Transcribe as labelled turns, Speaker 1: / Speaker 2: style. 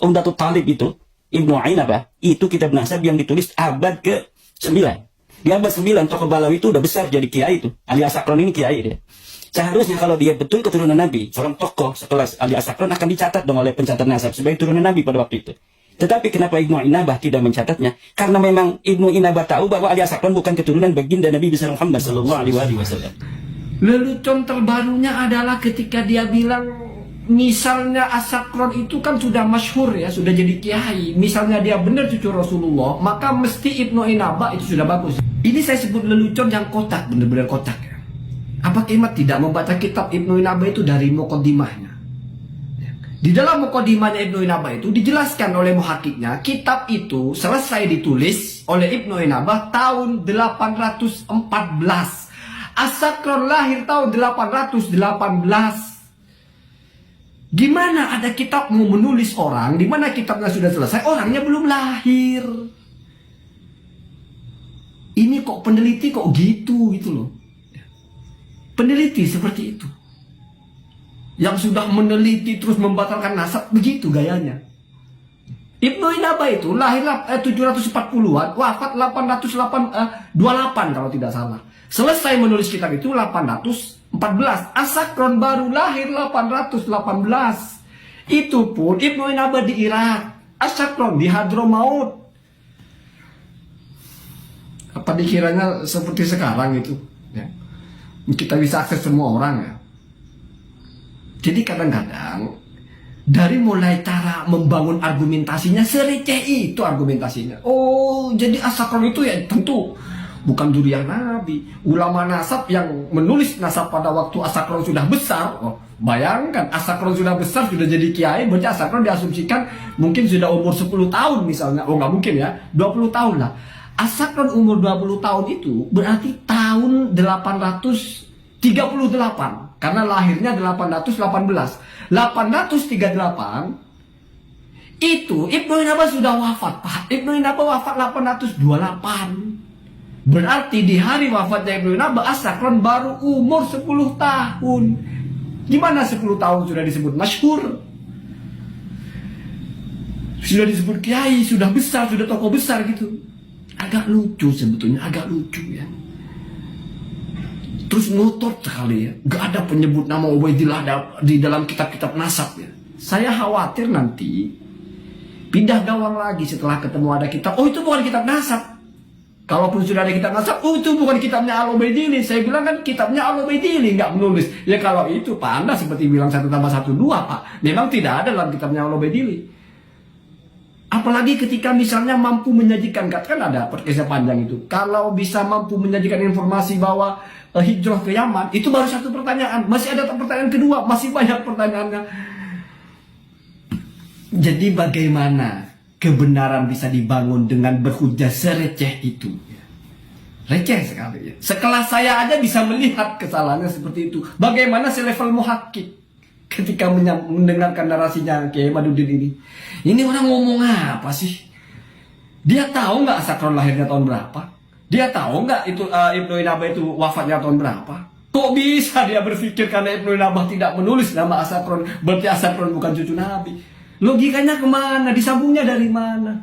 Speaker 1: Umdatul Talib itu, Ibnu Ainabah, itu kitab nasab yang ditulis abad ke-9. Di abad 9, tokoh Balawi itu udah besar jadi kiai itu. Ali Asakron ini kiai dia. Seharusnya kalau dia betul keturunan Nabi, seorang tokoh sekelas Ali Asakron akan dicatat dong oleh pencatat nasab sebagai turunan Nabi pada waktu itu. Tetapi kenapa Ibnu Inabah tidak mencatatnya? Karena memang Ibnu Inabah tahu bahwa Ali Asakron bukan keturunan baginda Nabi besar Muhammad Sallallahu Alaihi Wasallam.
Speaker 2: Lelucon terbarunya adalah ketika dia bilang, misalnya Asakron itu kan sudah masyhur ya, sudah jadi kiai. Misalnya dia benar cucu Rasulullah, maka mesti Ibnu Inabah itu sudah bagus. Ini saya sebut lelucon yang kotak, benar-benar kotak ya. Apa Kimat tidak membaca kitab Ibnu Inabah itu dari muqaddimahnya? Di dalam muqaddimahnya Ibnu Inabah itu dijelaskan oleh muhakiknya, kitab itu selesai ditulis oleh Ibnu Inabah tahun 814. Asakron lahir tahun 818. Gimana ada kitab mau menulis orang, di mana kitabnya sudah selesai, orangnya belum lahir. Ini kok peneliti kok gitu loh. Peneliti seperti itu, yang sudah meneliti terus membatalkan nasab, begitu gayanya. Ibnu Inabah itu lahir 740-an, wafat 828 kalau tidak salah. Selesai menulis kitab itu 814. Asakron baru lahir 818. Itu pun Ibnu Inabah di Irak, Asakron di Hadramaut. Apa dikiranya seperti sekarang itu ya? Kita bisa akses semua orang ya. Jadi kadang-kadang dari mulai cara membangun argumentasinya sereceh itu argumentasinya. Oh, jadi Asakron itu ya tentu bukan zuriyah Nabi. Ulama nasab yang menulis nasab pada waktu Asakron sudah besar. Oh, bayangkan Asakron sudah besar, sudah jadi kiai, berarti Asakron diasumsikan mungkin sudah umur 10 tahun misalnya. Oh, nggak mungkin ya, 20 tahun lah. Asakron umur 20 tahun itu berarti tahun 838. Karena lahirnya 818. 838 itu Ibnu Inabah sudah wafat, Pak. Ibnu Inabah wafat 828. Berarti di hari wafatnya Ibnu Inabah, Asakron baru umur 10 tahun. Gimana 10 tahun sudah disebut masyhur? Sudah disebut kiai, sudah besar, sudah tokoh besar gitu. Agak lucu sebetulnya, agak lucu ya. Terus ngotot sekali ya, gak ada penyebut nama Ubaidillah di dalam kitab-kitab nasab ya. Saya khawatir nanti pindah gawang lagi setelah ketemu ada kitab, oh itu bukan kitab nasab. Kalaupun sudah ada kitab nasab, oh itu bukan kitabnya Al-Ubaidillah. Saya bilang kan kitabnya Al-Ubaidillah, nggak menulis. Ya kalau itu Pak, Anda seperti bilang 1 tambah 1 2 Pak. Memang tidak ada dalam kitabnya Al-Ubaidillah. Apalagi ketika misalnya mampu menyajikan, kan ada podcastnya panjang itu. Kalau bisa mampu menyajikan informasi bahwa hijrah ke Yaman, itu baru 1 pertanyaan. Masih ada pertanyaan kedua, masih banyak pertanyaannya. Jadi bagaimana kebenaran bisa dibangun dengan berhujah sereceh itu? Receh sekali ya. Sekelas saya aja bisa melihat kesalahannya seperti itu. Bagaimana selevel muhakkik ketika mendengarkan narasinya Kiai Madudin ini. Ini orang ngomong apa sih? Dia tahu nggak Asakron lahirnya tahun berapa? Dia tahu nggak itu Ibnu Inabah itu wafatnya tahun berapa? Kok bisa dia berpikir karena Ibnu Inabah tidak menulis nama Asakron, berarti Asakron bukan cucu Nabi? Logikanya kemana? Disambungnya dari mana?